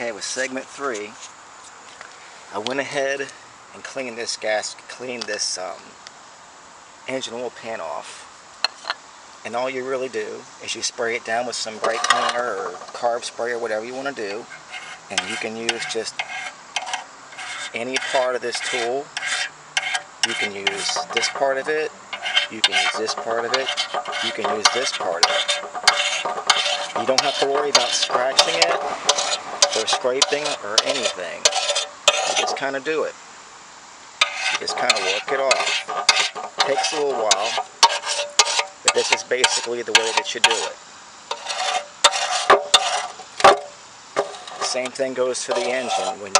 Okay, with segment 3, I went ahead and cleaned this engine oil pan off. And all you really do is you spray it down with some brake cleaner or carb spray or whatever you want to do. And you can use just any part of this tool. You can use this part of it. You can use this part of it. You can use this part of it. You don't have to worry about scratching it or scraping or anything. You just kind of do it. You just kind of work it off. Takes a little while, but this is basically the way that you do it. The same thing goes for the engine. When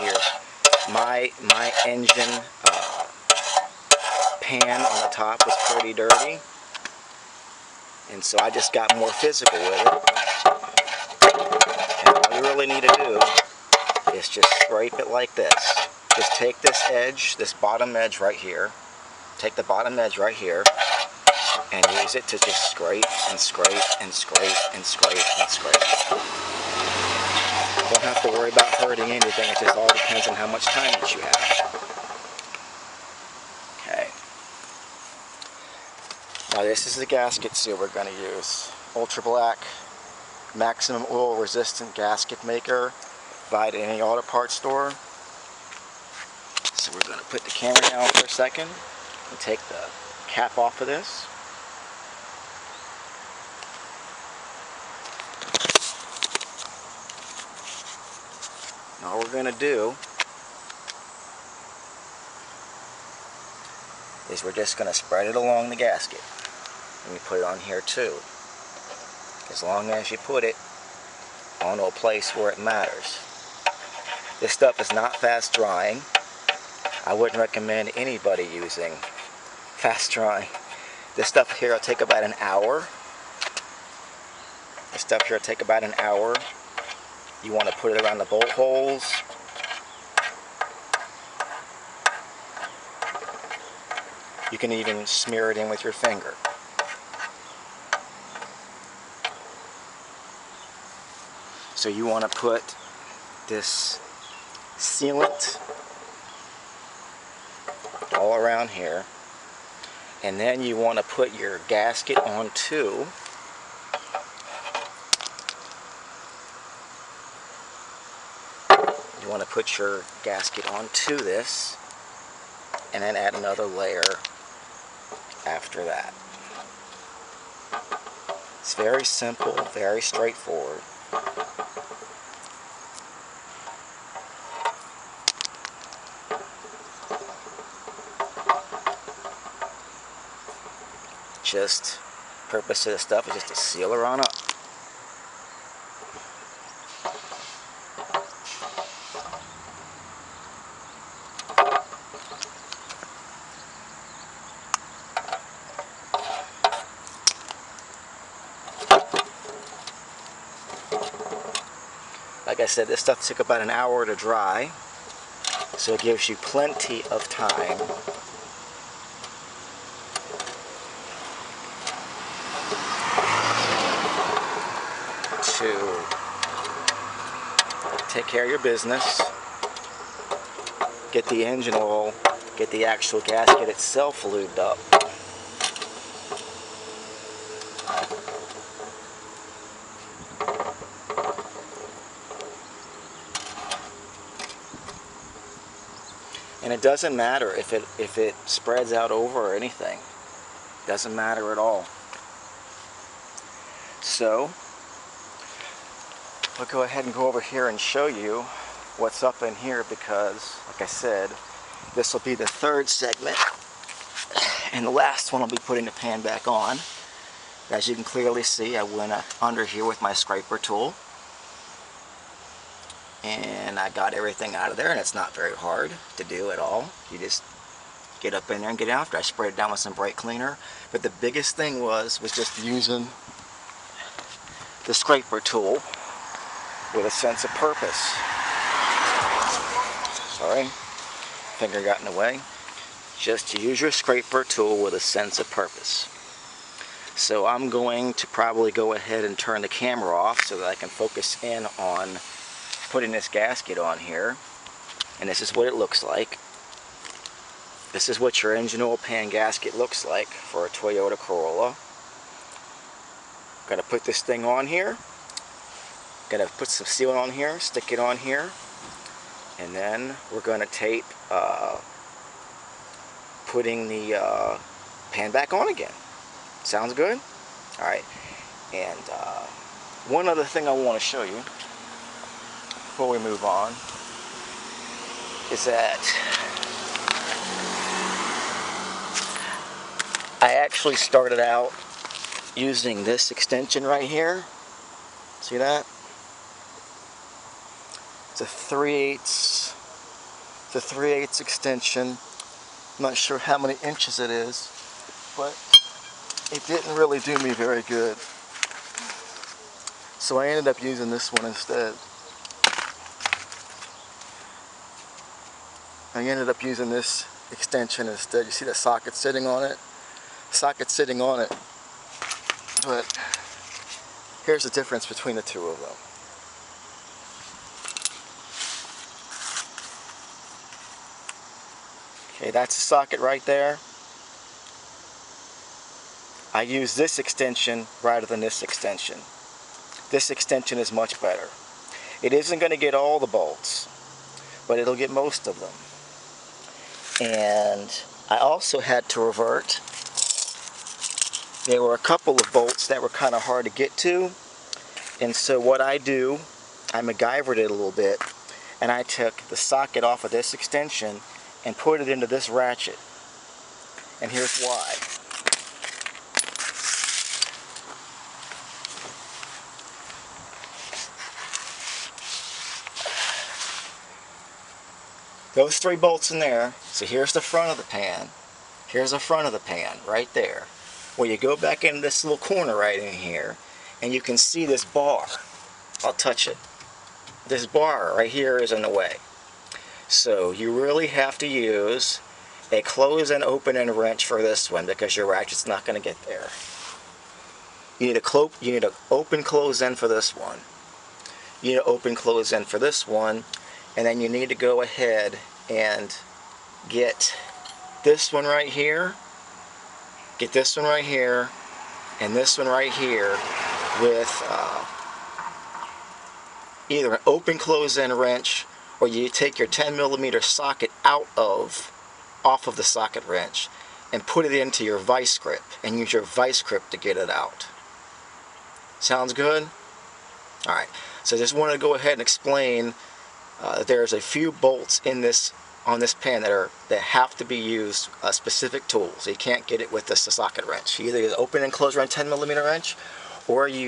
my engine pan on the top was pretty dirty, and so I just got more physical with it. And all you really need to do is just scrape it like this. Just take this edge, this bottom edge right here, take the bottom edge right here, and use it to just scrape and scrape and scrape and scrape and scrape. Don't have to worry about hurting anything, it just all depends on how much time that you have. Okay. Now this is the gasket seal we're going to use. Ultra Black maximum oil resistant gasket maker. Buy it at any auto parts store. So we're going to put the camera down for a second and take the cap off of this. And all we're going to do is we're just going to spread it along the gasket. And you put it on here too. As long as you put it on a place where it matters. This stuff is not fast drying. I wouldn't recommend anybody using fast drying. This stuff here will take about an hour. This stuff here will take about an hour. You want to put it around the bolt holes. You can even smear it in with your finger. So you want to put this sealant all around here, and then you want to put your gasket on too. You want to put your gasket onto this, and then add another layer after that. It's very simple, very straightforward. Just purpose of the stuff is just to seal her on up. Like I said, this stuff took about an hour to dry, so it gives you plenty of time to take care of your business, get the engine oil, get the actual gasket itself lubed up. And it doesn't matter if it spreads out over or anything. It doesn't matter at all. So I'll go ahead and go over here and show you what's up in here, because, like I said, this will be the third segment, and the last one I'll be putting the pan back on. As you can clearly see, I went under here with my scraper tool, and I got everything out of there, and it's not very hard to do at all. You just get up in there and get after it. I sprayed it down with some brake cleaner, but the biggest thing was just using the scraper tool with a sense of purpose. Sorry, finger got in the way. Just use your scraper tool with a sense of purpose. So I'm going to probably go ahead and turn the camera off so that I can focus in on putting this gasket on here, and this is what it looks like. This is what your engine oil pan gasket looks like for a Toyota Corolla. Got to put this thing on here. Got to put some sealant on here, stick it on here, and then we're going to tape putting the pan back on again. Sounds good? Alright, and one other thing I want to show you before we move on is that I actually started out using this extension right here. See that? It's a 3/8 extension. I'm not sure how many inches it is, but it didn't really do me very good. So I ended up using this one instead. I ended up using this extension instead. You see the socket sitting on it? Socket sitting on it. But here's the difference between the two of them. Okay, that's the socket right there. I use this extension rather than this extension. This extension is much better. It isn't going to get all the bolts, but it'll get most of them. And I also had to revert. There were a couple of bolts that were kind of hard to get to, and so what I do, I MacGyvered it a little bit, and I took the socket off of this extension and put it into this ratchet. And here's why. Those 3 bolts in there, so here's the front of the pan, here's the front of the pan, right there. Well, you go back into this little corner right in here, and you can see this bar. I'll touch it. This bar right here is in the way. So you really have to use a close and open end wrench for this one because your ratchet's not going to get there. You need a open close end for this one. You need an open close end for this one, and then you need to go ahead and get this one right here, get this one right here, and this one right here with either an open close end wrench, or you take your 10mm socket off of the socket wrench and put it into your vice grip and use your vice grip to get it out. Sounds good? Alright, so I just want to go ahead and explain that there's a few bolts in this on this pan that have to be used specific tools. You can't get it with the socket wrench. You either use open and close wrench 10mm wrench, or you